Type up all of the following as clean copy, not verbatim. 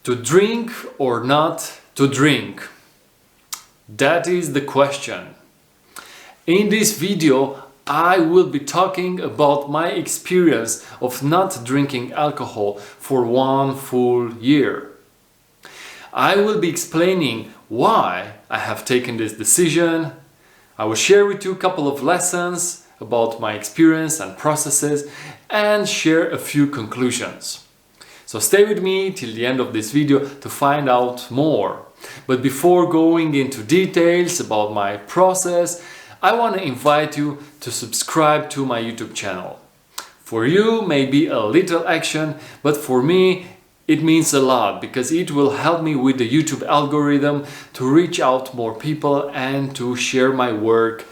To drink or not to drink? That is the question. In this video, I will be talking about my experience of not drinking alcohol for 1 full year. I will be explaining why I have taken this decision. I will share with you a couple of lessons about my experience and processes and share a few conclusions. So stay with me till the end of this video to find out more. But before going into details about my process, I want to invite you to subscribe to my YouTube channel. For you, maybe a little action, but for me, it means a lot because it will help me with the YouTube algorithm to reach out more people and to share my work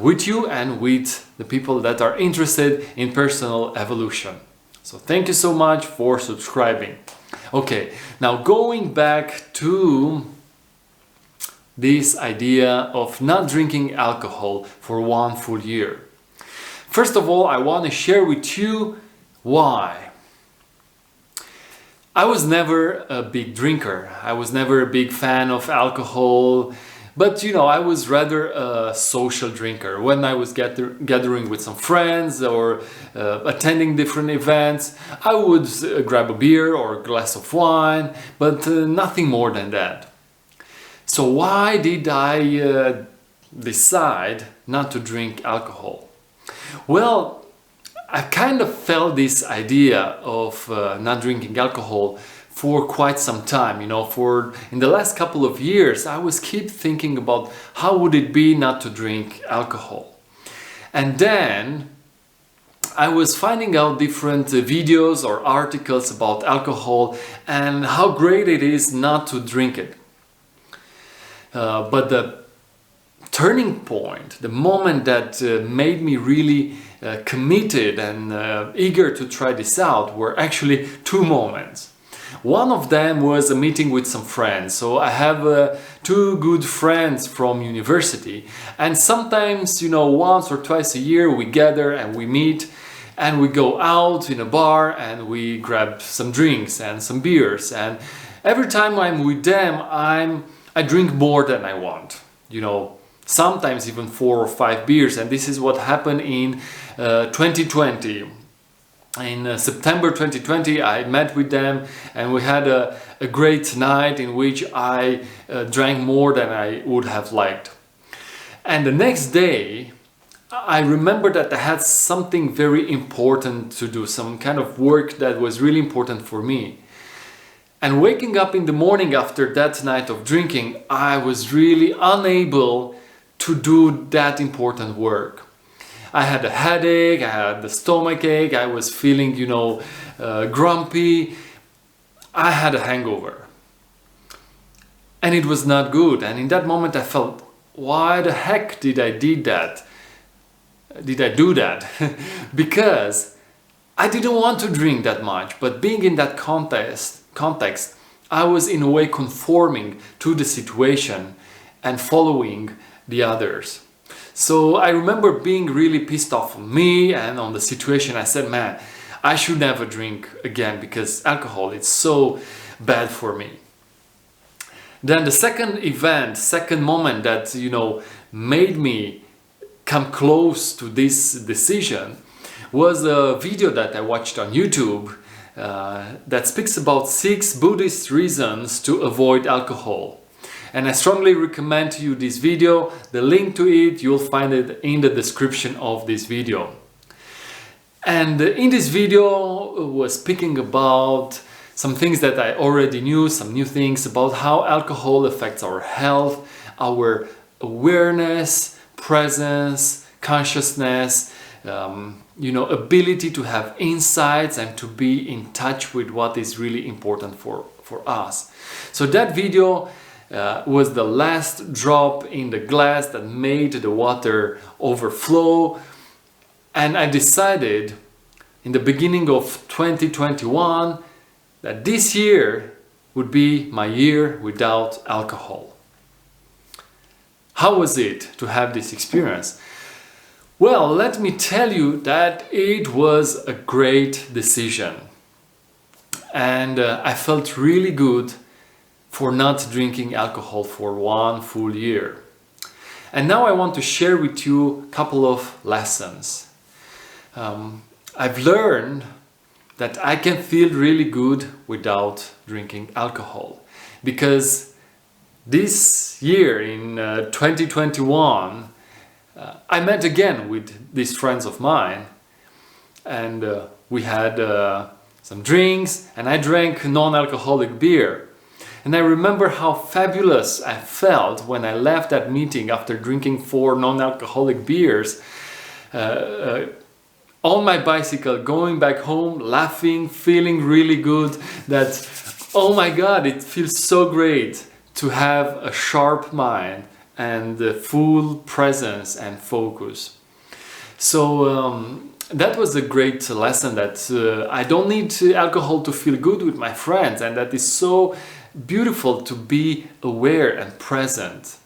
with you and with the people that are interested in personal evolution. So thank you so much for subscribing. Okay, now going back to this idea of not drinking alcohol for 1 full year. First of all, I want to share with you why. I was never a big drinker. I was never a big fan of alcohol. But I was rather a social drinker. When I was gathering with some friends or attending different events, I would grab a beer or a glass of wine, but nothing more than that. So why did I decide not to drink alcohol? Well, I kind of felt this idea of not drinking alcohol for quite some time. In the last couple of years, I was keep thinking about how would it be not to drink alcohol. And then I was finding out different videos or articles about alcohol and how great it is not to drink it. But the turning point, the moment that made me really committed and eager to try this out were actually 2 moments. One of them was a meeting with some friends. So I have 2 good friends from university, and sometimes, once or twice a year we gather and we meet and we go out in a bar and we grab some drinks and some beers, and every time I'm with them I drink more than I want. Sometimes even 4 or 5 beers, and this is what happened in 2020. In September 2020, I met with them and we had a great night in which I drank more than I would have liked. And the next day, I remember that I had something very important to do, some kind of work that was really important for me. And waking up in the morning after that night of drinking, I was really unable to do that important work. I had a headache, I had a stomachache, I was feeling, grumpy. I had a hangover. And it was not good. And in that moment I felt, why the heck did I do that? Because I didn't want to drink that much, but being in that context, I was in a way conforming to the situation and following the others. So I remember being really pissed off on me and on the situation. I said, man, I should never drink again because alcohol is so bad for me. Then the second moment that, made me come close to this decision was a video that I watched on YouTube that speaks about 6 Buddhist reasons to avoid alcohol. And I strongly recommend to you this video. The link to it, you'll find it in the description of this video. And in this video was speaking about some things that I already knew, some new things about how alcohol affects our health, our awareness, presence, consciousness, ability to have insights and to be in touch with what is really important for us. So that video was the last drop in the glass that made the water overflow, and I decided in the beginning of 2021 that this year would be my year without alcohol. How was it to have this experience? Well, let me tell you that it was a great decision. and I felt really good for not drinking alcohol for 1 full year. And now I want to share with you a couple of lessons. I've learned that I can feel really good without drinking alcohol, because this year in 2021 I met again with these friends of mine, and we had some drinks, and I drank non-alcoholic beer. And I remember how fabulous I felt when I left that meeting after drinking 4 non-alcoholic beers on my bicycle, going back home, laughing, feeling really good, that, oh my God, it feels so great to have a sharp mind and full presence and focus. So that was a great lesson, that I don't need alcohol to feel good with my friends, and that is so beautiful to be aware and present.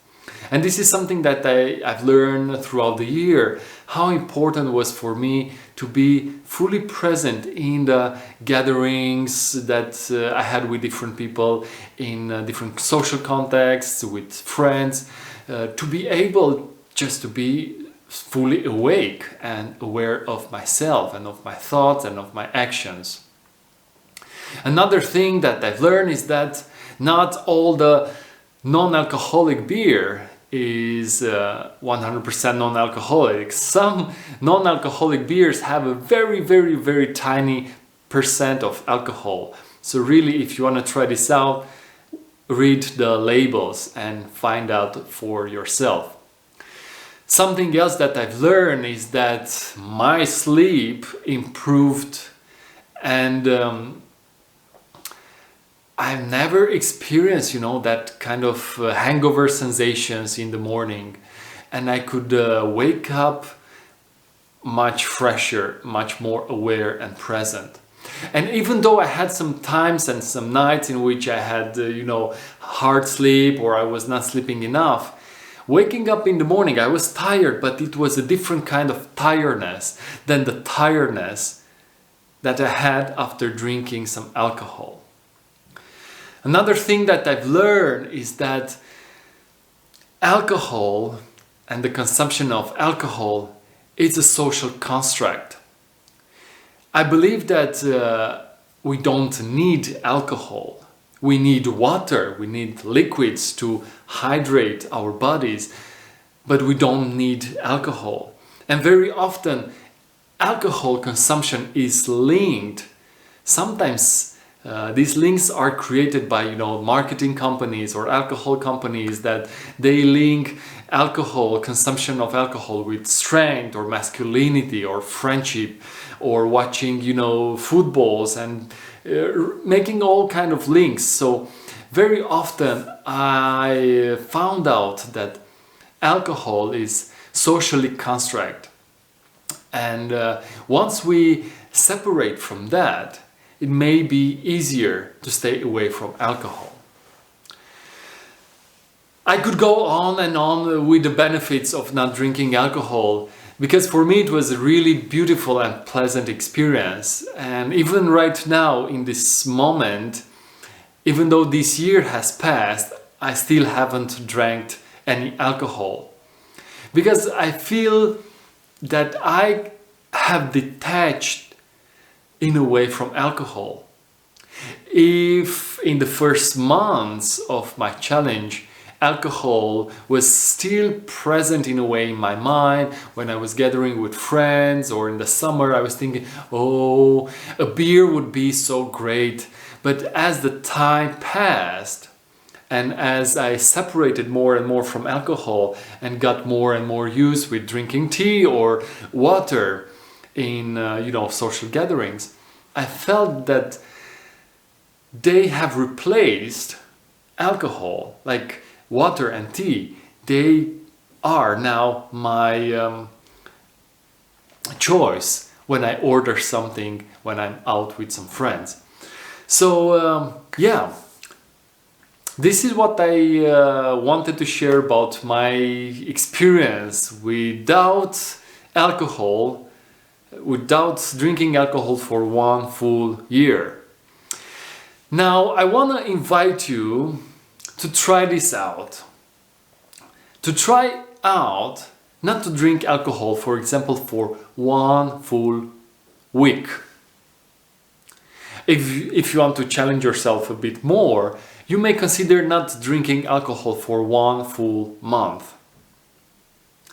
And this is something that I've learned throughout the year, how important it was for me to be fully present in the gatherings that I had with different people, in different social contexts, with friends, to be able just to be fully awake and aware of myself and of my thoughts and of my actions. Another thing that I've learned is that not all the non-alcoholic beer is 100% non-alcoholic. Some non-alcoholic beers have a very, very, very tiny percent of alcohol. So really, if you want to try this out, read the labels and find out for yourself. Something else that I've learned is that my sleep improved, and I've never experienced, that kind of hangover sensations in the morning, and I could wake up much fresher, much more aware and present. And even though I had some times and some nights in which I had, hard sleep, or I was not sleeping enough, waking up in the morning, I was tired, but it was a different kind of tiredness than the tiredness that I had after drinking some alcohol. Another thing that I've learned is that alcohol and the consumption of alcohol is a social construct. I believe that we don't need alcohol. We need water, we need liquids to hydrate our bodies, but we don't need alcohol. And very often, alcohol consumption is linked. Sometimes these links are created by marketing companies or alcohol companies, that they link consumption of alcohol with strength or masculinity or friendship, or watching footballs, and making all kind of links. So very often I found out that alcohol is socially construct, and once we separate from that, it may be easier to stay away from alcohol. I could go on and on with the benefits of not drinking alcohol, because for me it was a really beautiful and pleasant experience. And even right now, in this moment, even though this year has passed, I still haven't drank any alcohol, because I feel that I have detached in a way from alcohol. If in the first months of my challenge, alcohol was still present in a way in my mind, when I was gathering with friends, or in the summer I was thinking, oh, a beer would be so great. But as the time passed, and as I separated more and more from alcohol and got more and more used with drinking tea or water in social gatherings, I felt that they have replaced alcohol, like water and tea. They are now my choice when I order something, when I'm out with some friends. So this is what I wanted to share about my experience without alcohol, without drinking alcohol for 1 full year. Now, I want to invite you to try this out. To try out not to drink alcohol, for example, for 1 full week. If you want to challenge yourself a bit more, you may consider not drinking alcohol for 1 full month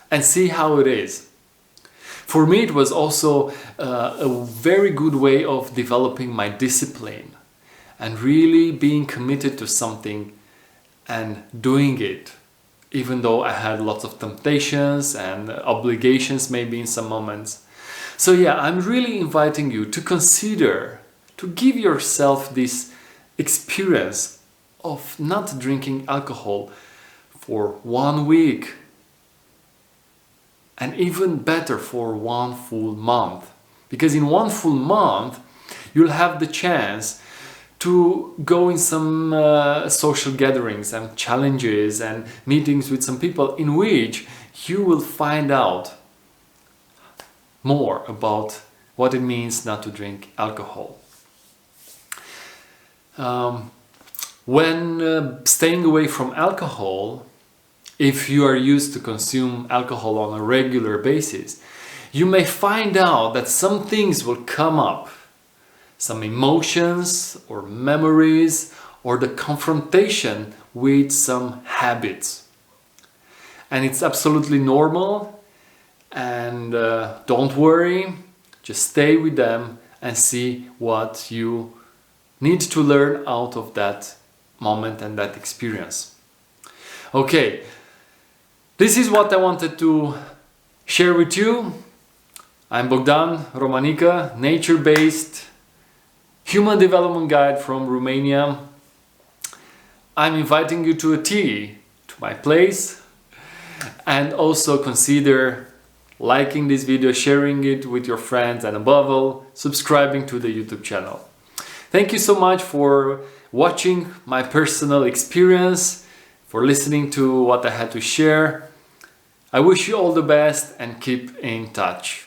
and see how it is. For me, it was also a very good way of developing my discipline and really being committed to something and doing it, even though I had lots of temptations and obligations maybe in some moments. So yeah, I'm really inviting you to consider, to give yourself this experience of not drinking alcohol for 1 week, and even better for 1 full month. Because in 1 full month, you'll have the chance to go in some social gatherings and challenges and meetings with some people in which you will find out more about what it means not to drink alcohol. When staying away from alcohol, if you are used to consume alcohol on a regular basis, you may find out that some things will come up. Some emotions or memories or the confrontation with some habits. And it's absolutely normal, and don't worry, just stay with them and see what you need to learn out of that moment and that experience. Okay, this is what I wanted to share with you. I'm Bogdan, Romanica, nature-based human development guide from Romania. I'm inviting you to a tea to my place, and also consider liking this video, sharing it with your friends, and above all, subscribing to the YouTube channel. Thank you so much for watching my personal experience, for listening to what I had to share. I wish you all the best and keep in touch.